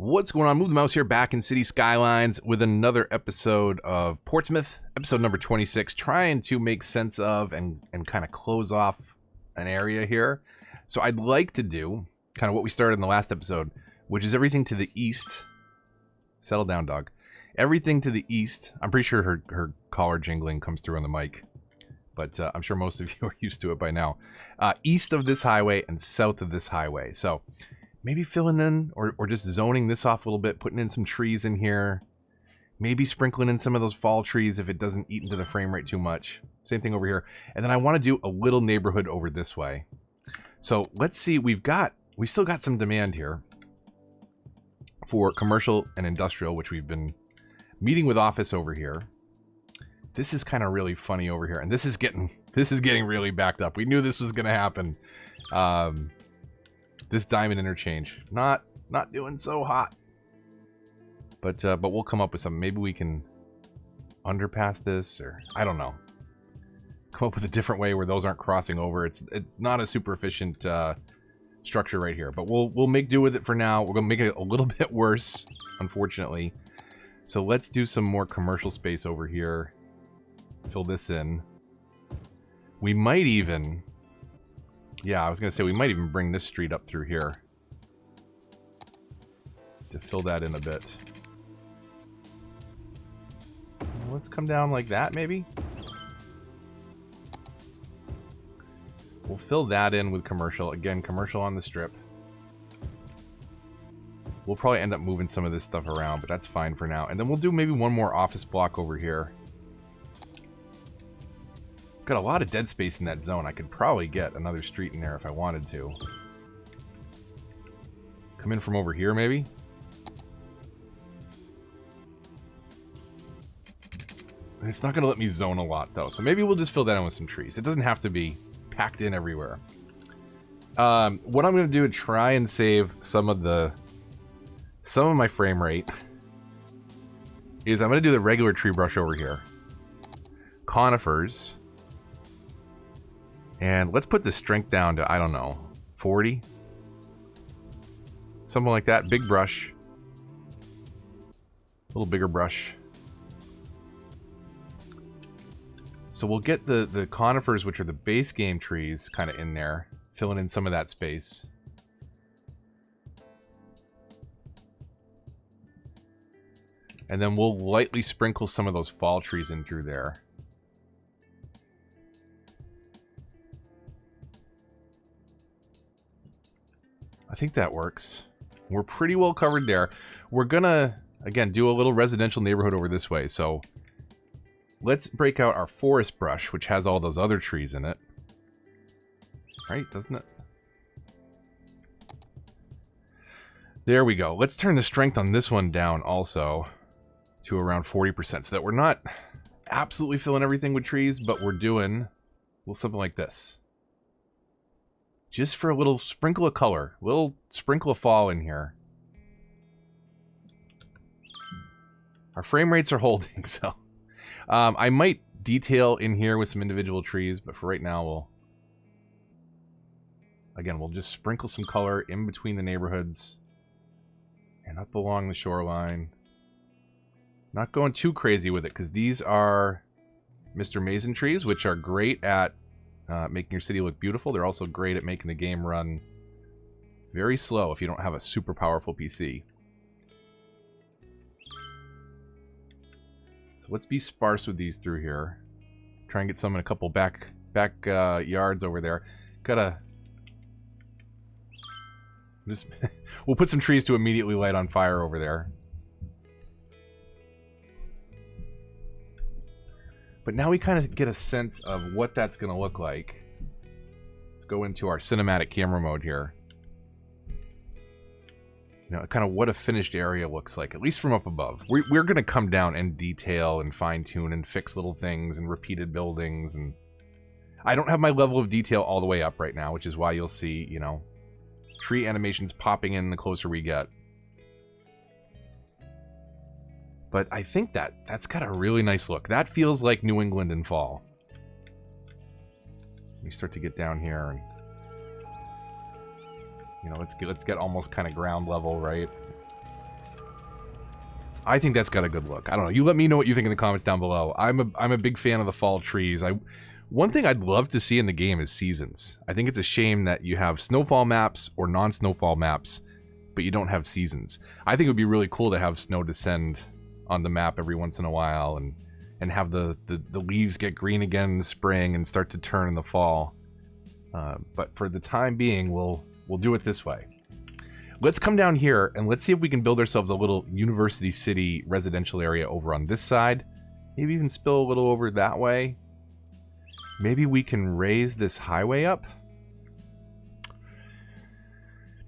What's going on? Move the Mouse here, back in City Skylines with another episode of Portsmouth, episode number 26, trying to make sense of and kind of close off an area here. So I'd like to do kind of what we started in the last episode, which is everything to the east. Settle down, dog. Everything to the east. I'm pretty sure her collar jingling comes through on the mic, but I'm sure most of you are used to it by now. East of this highway and south of this highway. So maybe filling in or just zoning this off a little bit, putting in some trees in here. Maybe sprinkling in some of those fall trees if it doesn't eat into the frame rate too much. Same thing over here. And then I want to do a little neighborhood over this way. So let's see, we still got some demand here for commercial and industrial, which we've been meeting with office over here. This is kind of really funny over here. And this is getting really backed up. We knew this was going to happen. This diamond interchange, not doing so hot, but we'll come up with something. Maybe we can underpass this, or I don't know. Come up with a different way where those aren't crossing over. It's not a super efficient structure right here, but we'll make do with it for now. We're gonna make it a little bit worse, unfortunately. So let's do some more commercial space over here. Fill this in. We might even. Yeah, I was going to say we might even bring this street up through here to fill that in a bit. Let's come down like that, maybe. We'll fill that in with commercial. Again, commercial on the strip. We'll probably end up moving some of this stuff around, but that's fine for now. And then we'll do maybe one more office block over here. Got a lot of dead space in that zone. I could probably get another street in there if I wanted to. Come in from over here, maybe? It's not going to let me zone a lot, though. So maybe we'll just fill that in with some trees. It doesn't have to be packed in everywhere. What I'm going to do to try and save some of my frame rate is I'm going to do the regular tree brush over here. Conifers. And let's put the strength down to, I don't know, 40? Something like that. Big brush. A little bigger brush. So we'll get the conifers, which are the base game trees, kind of in there. Filling in some of that space. And then we'll lightly sprinkle some of those fall trees in through there. I think that works. We're pretty well covered there. We're gonna, again, do a little residential neighborhood over this way. So let's break out our forest brush, which has all those other trees in it. Right, doesn't it? There we go. Let's turn the strength on this one down also to around 40%, so that we're not absolutely filling everything with trees, but we're doing a little something like this. Just for a little sprinkle of color. A little sprinkle of fall in here. Our frame rates are holding, so. I might detail in here with some individual trees, but for right now, we'll just sprinkle some color in between the neighborhoods. And up along the shoreline. Not going too crazy with it, because these are Mr. Mason trees, which are great at making your city look beautiful. They're also great at making the game run very slow if you don't have a super powerful PC. So let's be sparse with these through here. Try and get some in a couple back yards over there. We'll put some trees to immediately light on fire over there. But now we kind of get a sense of what that's going to look like. Let's go into our cinematic camera mode here. You know, kind of what a finished area looks like, at least from up above. We're going to come down and detail and fine-tune and fix little things and repeated buildings. And I don't have my level of detail all the way up right now, which is why you'll see, you know, tree animations popping in the closer we get. But I think that's got a really nice look. That feels like New England in fall. We start to get down here and You know, let's get almost kind of ground level, right? I think that's got a good look. I don't know. You let me know what you think in the comments down below. I'm a big fan of the fall trees. One thing I'd love to see in the game is seasons. I think it's a shame that you have snowfall maps or non-snowfall maps, but you don't have seasons. I think it would be really cool to have snow descend on the map every once in a while and have the leaves get green again in the spring and start to turn in the fall. But for the time being, we'll do it this way. Let's come down here and let's see if we can build ourselves a little University City residential area over on this side. Maybe even spill a little over that way. Maybe we can raise this highway up.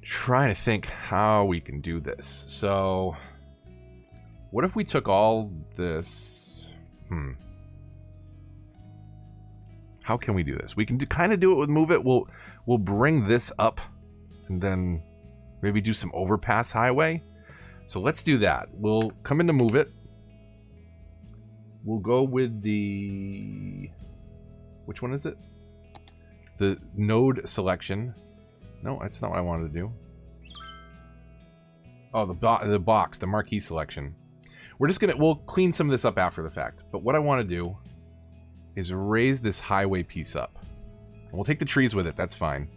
Trying to think how we can do this. So, what if we took all this? How can we do this? We can kind of do it with move it. We'll bring this up and then maybe do some overpass highway. So let's do that. We'll come into move it. We'll go with the... Which one is it? The node selection. No, that's not what I wanted to do. Oh, the box, the marquee selection. We'll clean some of this up after the fact. But what I want to do is raise this highway piece up. And we'll take the trees with it, that's fine.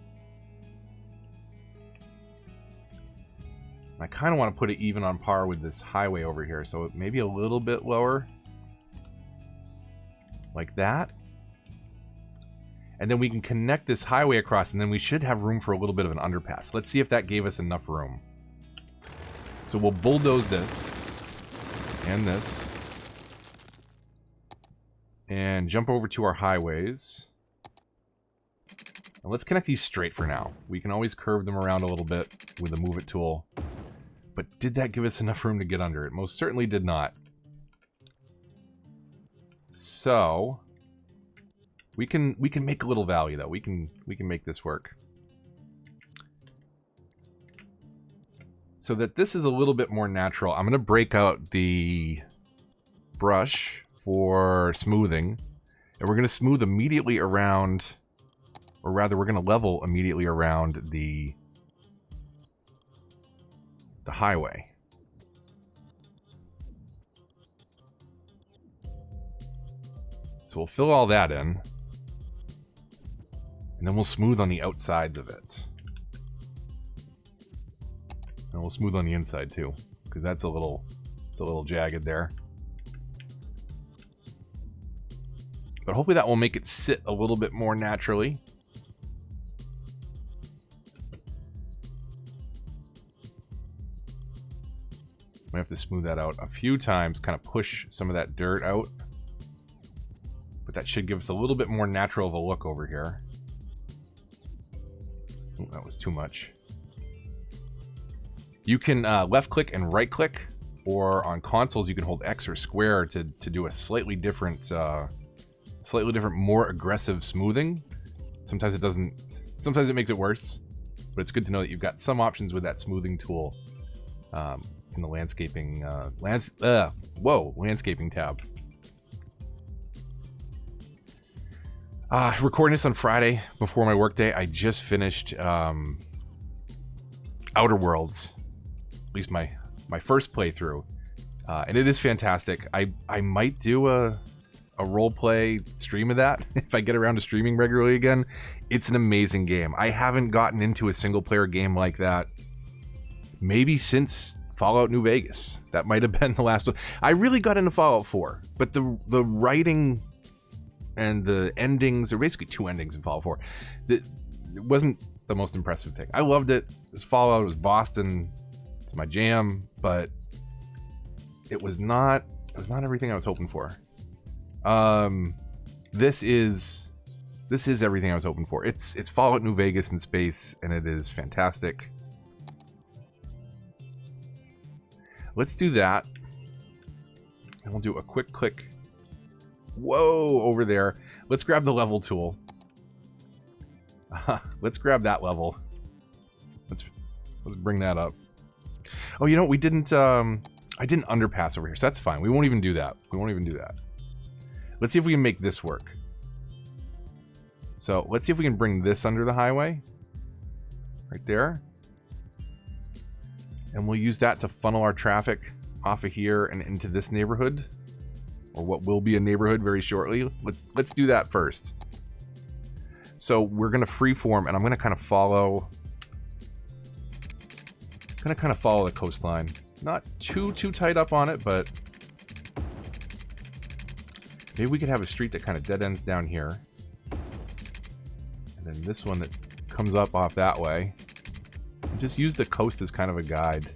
I kind of want to put it even on par with this highway over here, so maybe a little bit lower. Like that. And then we can connect this highway across, and then we should have room for a little bit of an underpass. Let's see if that gave us enough room. So we'll bulldoze this. And this. And jump over to our highways. And let's connect these straight for now. We can always curve them around a little bit with the Move It tool. But did that give us enough room to get under it? Most certainly did not. So... We can make a little value though. We can make this work. So that this is a little bit more natural. I'm going to break out the brush for smoothing. And we're going to smooth immediately around, or rather we're going to level immediately around the highway. So we'll fill all that in. And then we'll smooth on the outsides of it. And we'll smooth on the inside too, because it's a little jagged there. But hopefully that will make it sit a little bit more naturally. I have to smooth that out a few times, kind of push some of that dirt out. But that should give us a little bit more natural of a look over here. Ooh, that was too much. You can left click and right click, or on consoles you can hold X or square to do a slightly different, more aggressive smoothing. Sometimes it doesn't. Sometimes it makes it worse, but it's good to know that you've got some options with that smoothing tool in the landscaping landscaping tab. Recording this on Friday before my workday. I just finished Outer Worlds, at least my first playthrough, and it is fantastic. I might do a roleplay stream of that if I get around to streaming regularly again. It's an amazing game. I haven't gotten into a single player game like that maybe since Fallout New Vegas. That might have been the last one. I really got into Fallout 4, but the writing and the endings, there are basically two endings in Fallout 4. It wasn't the most impressive thing. I loved it. It was Fallout, it was Boston, it's my jam, but it was not everything I was hoping for. This is everything I was hoping for. It's Fallout New Vegas in space, and it is fantastic. Let's do that. And we'll do a quick click. Whoa, over there. Let's grab the level tool. Let's grab that level. Let's bring that up. Oh, you know, we didn't I didn't underpass over here, so that's fine. We won't even do that. Let's see if we can make this work. So let's see if we can bring this under the highway. Right there. And we'll use that to funnel our traffic off of here and into this neighborhood, or what will be a neighborhood very shortly. Let's do that first. So we're gonna freeform, and I'm gonna kind of follow the coastline. Not too tight up on it, but maybe we could have a street that kind of dead ends down here, and then this one that comes up off that way. And just use the coast as kind of a guide.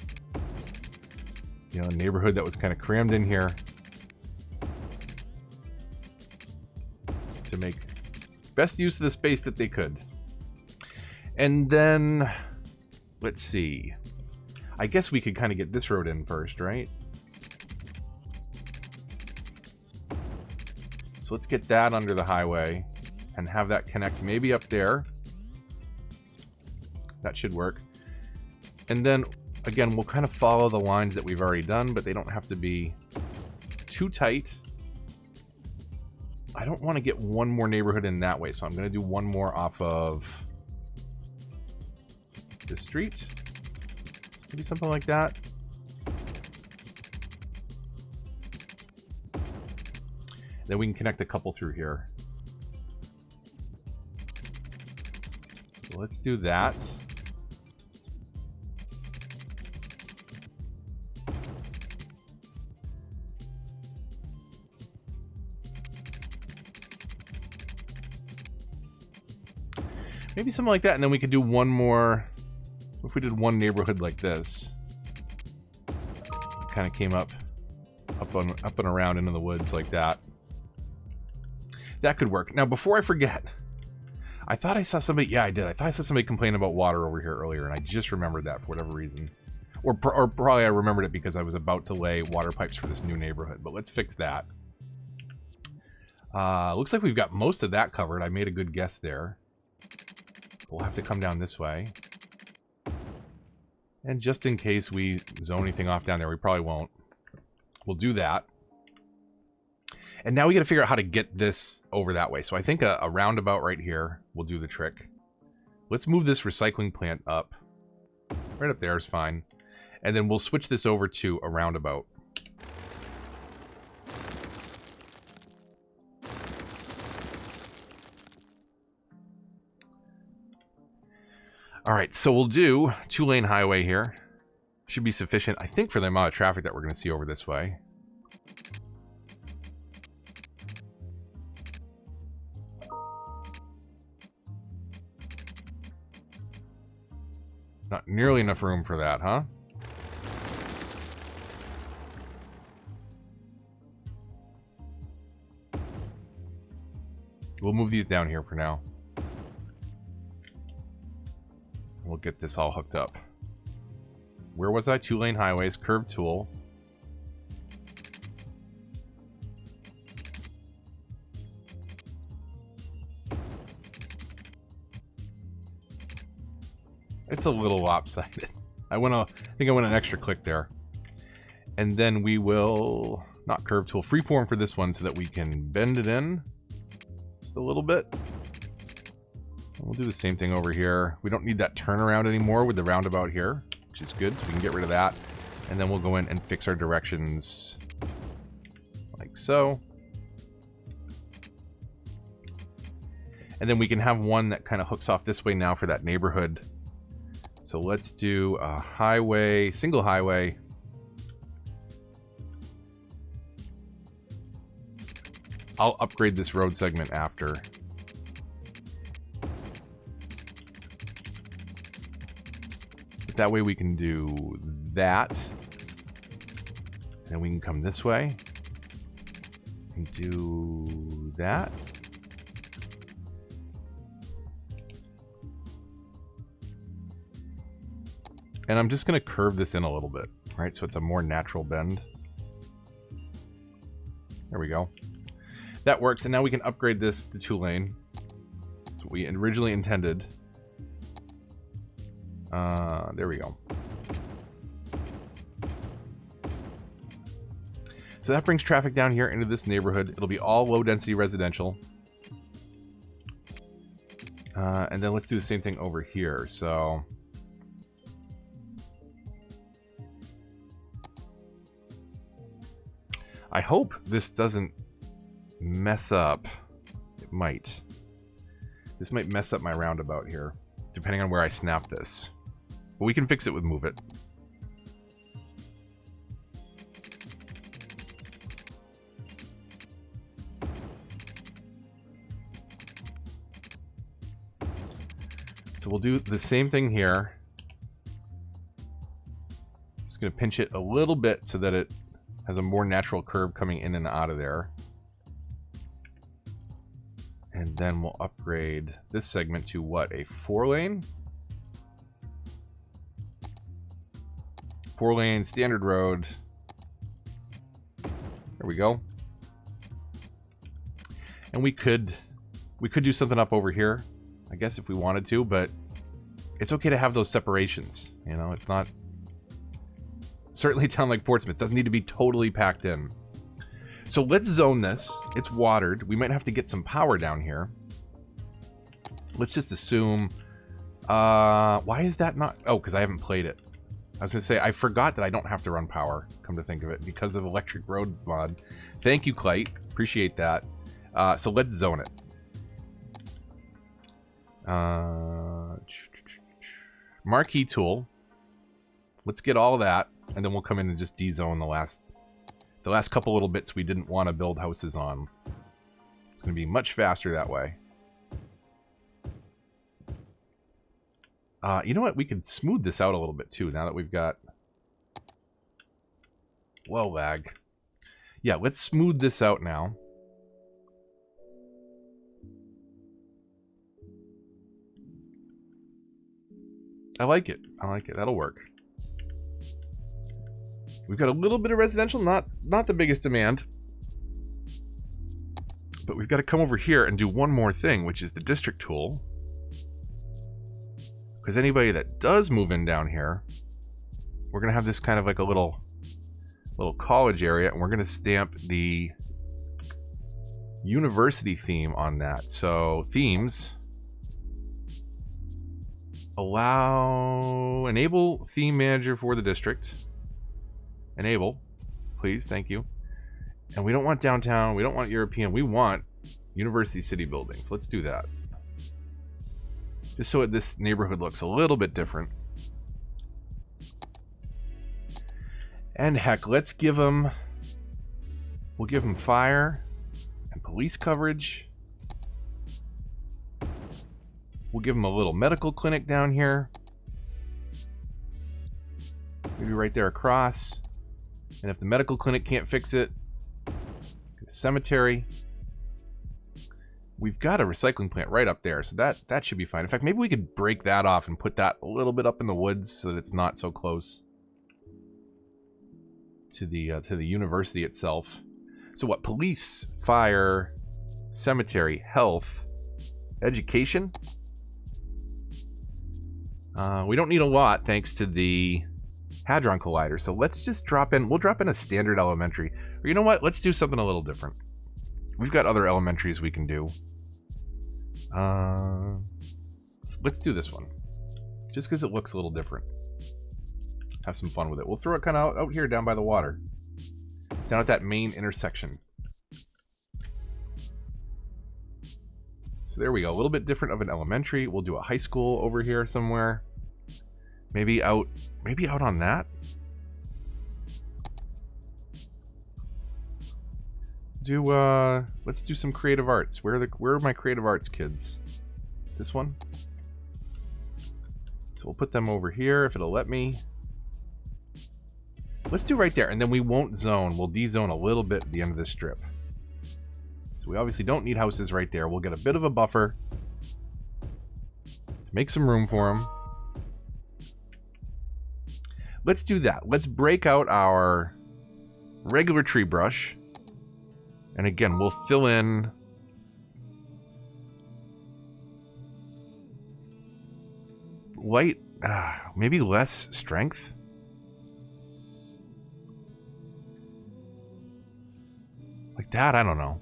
You know, a neighborhood that was kind of crammed in here to make best use of the space that they could. And then, let's see. I guess we could kind of get this road in first, right? So let's get that under the highway and have that connect maybe up there. That should work. And then, again, we'll kind of follow the lines that we've already done, but they don't have to be too tight. I don't want to get one more neighborhood in that way, so I'm going to do one more off of this street. Maybe something like that. Then we can connect a couple through here. So let's do that. Maybe something like that, and then we could do one more. If we did one neighborhood like this, kind of came up and around into the woods like that. That could work. Now, before I forget, I thought I saw somebody. Yeah, I did. I thought I saw somebody complain about water over here earlier, and I just remembered that for whatever reason, or probably I remembered it because I was about to lay water pipes for this new neighborhood. But let's fix that. Looks like we've got most of that covered. I made a good guess there. We'll have to come down this way. And just in case we zone anything off down there, we probably won't. We'll do that. And now we got to figure out how to get this over that way. So I think a roundabout right here will do the trick. Let's move this recycling plant up. Right up there is fine. And then we'll switch this over to a roundabout. All right, so we'll do 2-lane highway here. Should be sufficient, I think, for the amount of traffic that we're going to see over this way. Not nearly enough room for that, huh? We'll move these down here for now. We'll get this all hooked up. Where was I? 2-lane highways, curved tool. It's a little lopsided. I think I went an extra click there. And then we will, not curved tool, freeform for this one so that we can bend it in just a little bit. We'll do the same thing over here. We don't need that turnaround anymore with the roundabout here, which is good, so we can get rid of that. And then we'll go in and fix our directions like so. And then we can have one that kind of hooks off this way now for that neighborhood. So let's do a highway, single highway. I'll upgrade this road segment after. That way we can do that. And we can come this way. And do that. And I'm just going to curve this in a little bit, right? So it's a more natural bend. There we go. That works. And now we can upgrade this to 2-lane. That's what we originally intended. There we go. So that brings traffic down here into this neighborhood. It'll be all low density residential. And then let's do the same thing over here. So I hope this doesn't mess up. It might. This might mess up my roundabout here, depending on where I snap this. But we can fix it with Move It. So we'll do the same thing here. Just going to pinch it a little bit so that it has a more natural curve coming in and out of there. And then we'll upgrade this segment to what? A 4-lane? 4-lane standard road. There we go. And we could do something up over here, I guess, if we wanted to, but it's okay to have those separations. You know, it's not... Certainly a town like Portsmouth doesn't need to be totally packed in. So let's zone this. It's watered. We might have to get some power down here. Let's just assume... why is that not... Oh, because I haven't played it. I was going to say, I forgot that I don't have to run power, come to think of it, because of Electric Road mod. Thank you, Clyte. Appreciate that. So let's zone it. Marquee tool. Let's get all that, and then we'll come in and just de-zone the last couple little bits we didn't want to build houses on. It's going to be much faster that way. You know what? We could smooth this out a little bit too, now that we've got... Whoa, lag. Yeah, let's smooth this out now. I like it. I like it. That'll work. We've got a little bit of residential, not the biggest demand. But we've got to come over here and do one more thing, which is the district tool. Because anybody that does move in down here, we're going to have this kind of like a little college area, and we're going to stamp the university theme on that. So themes, enable theme manager for the district. Enable, please, thank you. And we don't want downtown, we don't want European, we want university city buildings. Let's do that. Just so this neighborhood looks a little bit different. And heck, let's give them... We'll give them fire and police coverage. We'll give them a little medical clinic down here. Maybe right there across. And if the medical clinic can't fix it, get a cemetery. We've got a recycling plant right up there, so that should be fine. In fact, maybe we could break that off and put that a little bit up in the woods so that it's not so close to the university itself. So what? Police, fire, cemetery, health, education. We don't need a lot thanks to the Hadron Collider, so let's just drop in. We'll drop in a standard elementary. Or you know what? Let's do something a little different. We've got other elementaries we can do. Let's do this one. Just because it looks a little different. Have some fun with it. We'll throw it kind of out here down by the water. Down at that main intersection. So there we go. A little bit different of an elementary. We'll do a high school over here somewhere. Maybe out on that. Let's do some creative arts. Where are my creative arts kids? This one? So we'll put them over here if it'll let me. Let's do right there, and then we won't zone. We'll de-zone a little bit at the end of this strip. So we obviously don't need houses right there. We'll get a bit of a buffer to make some room for them. Let's do that. Let's break out our regular tree brush. And again, we'll fill in light, maybe less strength. Like that, I don't know.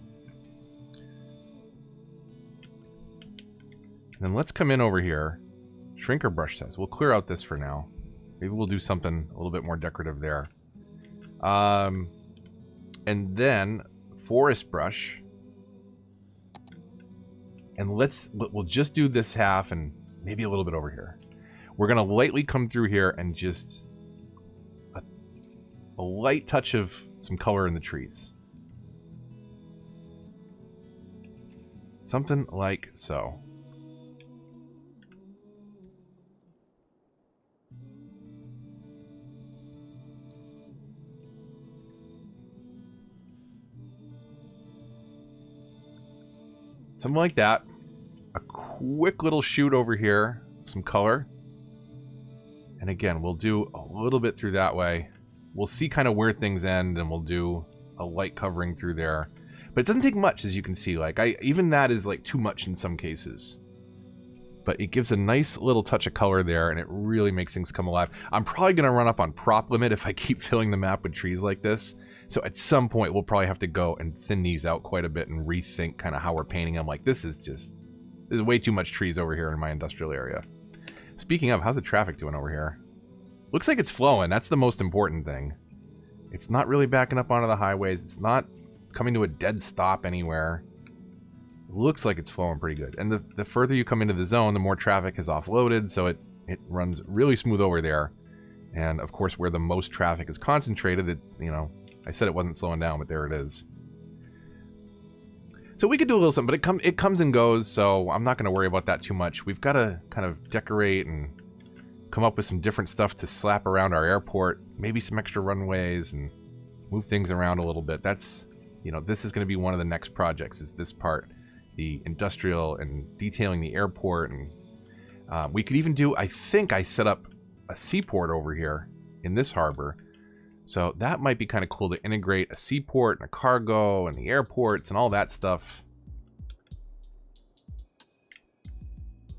And then let's come in over here. Shrink our brush size. We'll clear out this for now. Maybe we'll do something a little bit more decorative there. And then forest brush. And we'll just do this half and maybe a little bit over here. We're going to lightly come through here and just a light touch of some color in the trees. Something like so. Something like that. A quick little shoot over here. Some color. And again, we'll do a little bit through that way. We'll see kind of where things end, and we'll do a light covering through there. But it doesn't take much, as you can see. Like, even that is like too much in some cases. But it gives a nice little touch of color there, and it really makes things come alive. I'm probably going to run up on prop limit if I keep filling the map with trees like this. So at some point, we'll probably have to go and thin these out quite a bit and rethink kind of how we're painting them. Like, there's way too much trees over here in my industrial area. Speaking of, how's the traffic doing over here? Looks like it's flowing. That's the most important thing. It's not really backing up onto the highways. It's not coming to a dead stop anywhere. It looks like it's flowing pretty good. And the further you come into the zone, the more traffic is offloaded, so it runs really smooth over there. And of course, where the most traffic is concentrated, I said it wasn't slowing down, but there it is. So we could do a little something, but it comes and goes, so I'm not going to worry about that too much. We've got to kind of decorate and come up with some different stuff to slap around our airport, maybe some extra runways, and move things around a little bit. That's, this is going to be one of the next projects, is this part, the industrial and detailing the airport. And we could even do, I think I set up a seaport over here in this harbor. So that might be kind of cool to integrate a seaport and a cargo and the airports and all that stuff.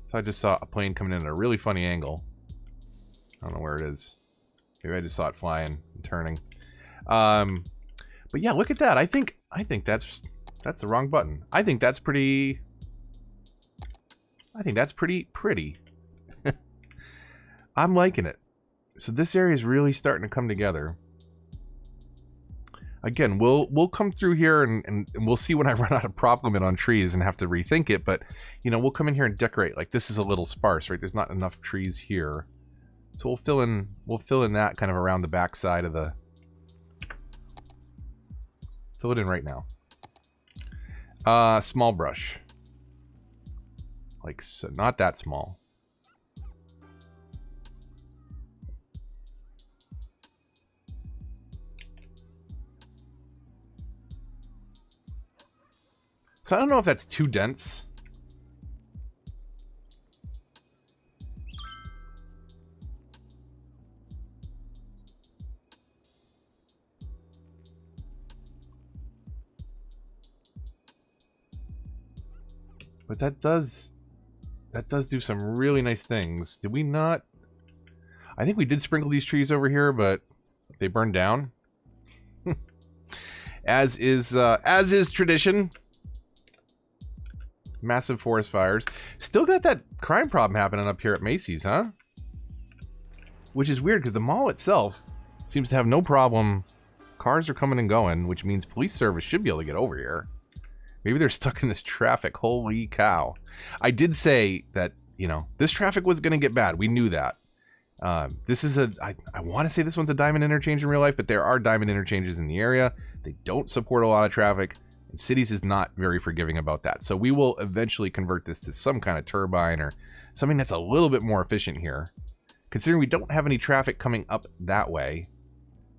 So I just saw a plane coming in at a really funny angle. I don't know where it is. Maybe I just saw it flying and turning. But yeah, look at that. I think that's the wrong button. I think that's pretty pretty. I'm liking it. So this area is really starting to come together. Again, we'll come through here and we'll see when I run out of prop limit on trees and have to rethink it. But, we'll come in here and decorate. Like, this is a little sparse, right? There's not enough trees here. So we'll fill in that kind of around the back side of the... Fill it in right now. Small brush. Like, so, not that small. So I don't know if that's too dense. But that does do some really nice things. Did we not? I think we did sprinkle these trees over here, but they burned down. as is tradition. Massive forest fires. Still got that crime problem happening up here at Macy's, huh? Which is weird because the mall itself seems to have no problem. Cars are coming and going, which means police service should be able to get over here. Maybe they're stuck in this traffic. Holy cow. I did say that, this traffic was going to get bad. We knew that. This is I want to say this one's a diamond interchange in real life, but there are diamond interchanges in the area. They don't support a lot of traffic. Cities is not very forgiving about that. So we will eventually convert this to some kind of turbine or something that's a little bit more efficient here. Considering we don't have any traffic coming up that way,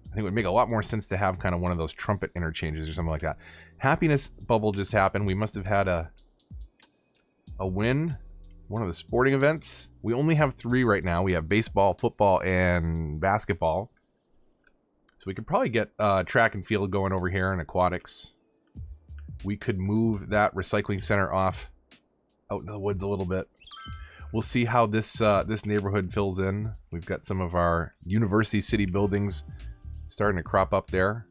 I think it would make a lot more sense to have kind of one of those trumpet interchanges or something like that. Happiness bubble just happened. We must have had a win, one of the sporting events. We only have 3 right now. We have baseball, football, and basketball. So we could probably get track and field going over here and aquatics. We could move that recycling center off out into the woods a little bit. We'll see how this neighborhood fills in. We've got some of our university city buildings starting to crop up there.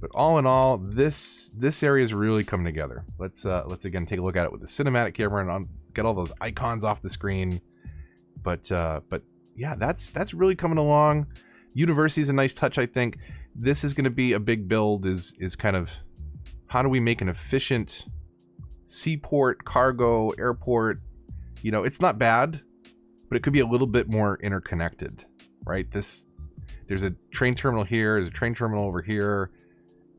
But all in all, this area is really coming together. Let's again take a look at it with the cinematic camera and get all those icons off the screen. But yeah, that's really coming along. University is a nice touch, I think. this is going to be a big build, is kind of how do we make an efficient seaport, cargo, airport. You know, it's not bad, but it could be a little bit more interconnected, right? There's a train terminal here, there's a train terminal over here.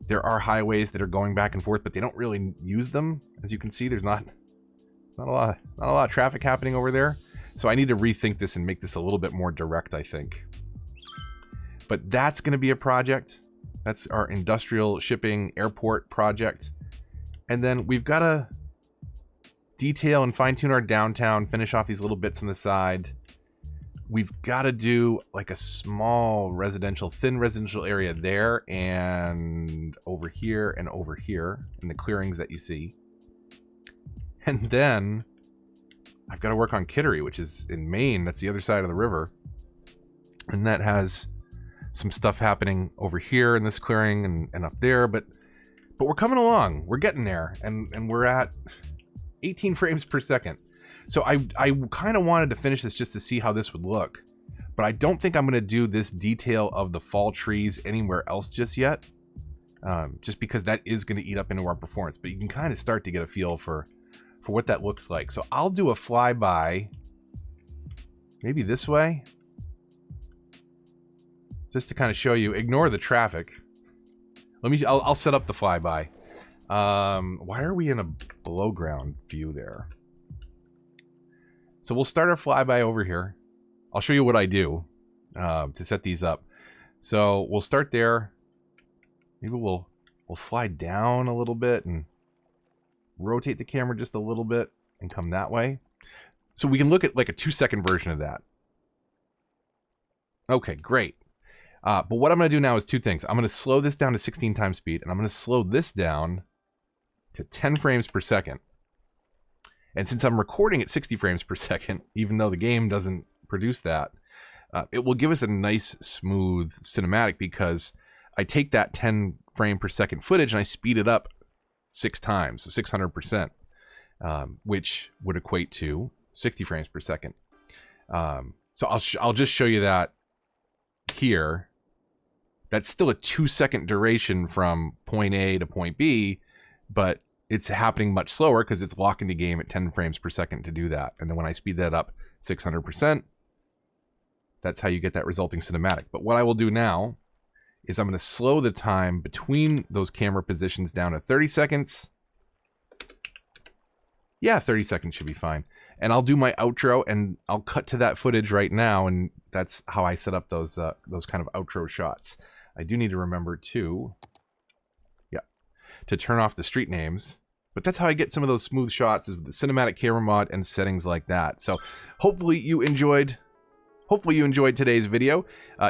There are highways that are going back and forth, but they don't really use them. As you can see, there's not a lot of traffic happening over there. So I need to rethink this and make this a little bit more direct, I think. But that's going to be a project. That's our industrial shipping airport project. And then we've got to detail and fine tune our downtown, finish off these little bits on the side. We've got to do like a small thin residential area there and over here in the clearings that you see. And then I've got to work on Kittery, which is in Maine. That's the other side of the river. And that has some stuff happening over here in this clearing and up there. But we're coming along. We're getting there. And we're at 18 frames per second. So I kind of wanted to finish this just to see how this would look. But I don't think I'm going to do this detail of the fall trees anywhere else just yet. Just because that is going to eat up into our performance. But you can kind of start to get a feel for what that looks like. So I'll do a flyby, maybe this way, just to kind of show you. Ignore the traffic. I'll set up the flyby. Why are we in a below ground view there? So we'll start our flyby over here. I'll show you what I do to set these up. So we'll start there. Maybe we'll fly down a little bit and rotate the camera just a little bit and come that way. So we can look at like a 2-second version of that. Okay, great. But what I'm going to do now is two things. I'm going to slow this down to 16 times speed, and I'm going to slow this down to 10 frames per second. And since I'm recording at 60 frames per second, even though the game doesn't produce that, it will give us a nice, smooth cinematic because I take that 10 frame per second footage and I speed it up 6 times, so 600%, which would equate to 60 frames per second. So I'll just show you that here. That's still a 2-second duration from point A to point B, but it's happening much slower because it's locking the game at 10 frames per second to do that. And then when I speed that up 600%, that's how you get that resulting cinematic. But what I will do now is I'm going to slow the time between those camera positions down to 30 seconds. Yeah, 30 seconds should be fine. And I'll do my outro and I'll cut to that footage right now. And that's how I set up those kind of outro shots. I do need to remember to turn off the street names. But that's how I get some of those smooth shots, is with the cinematic camera mod and settings like that. So hopefully you enjoyed today's video.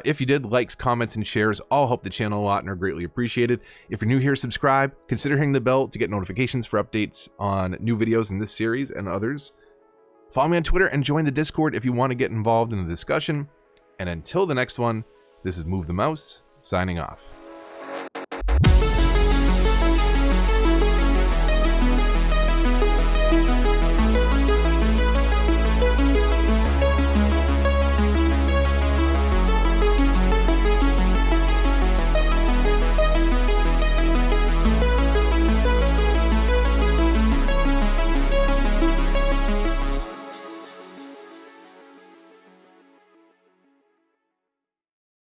If you did, likes, comments, and shares all help the channel a lot and are greatly appreciated. If you're new here, subscribe. Consider hitting the bell to get notifications for updates on new videos in this series and others. Follow me on Twitter and join the Discord if you want to get involved in the discussion. And until the next one, this is Move the Mouse, signing off.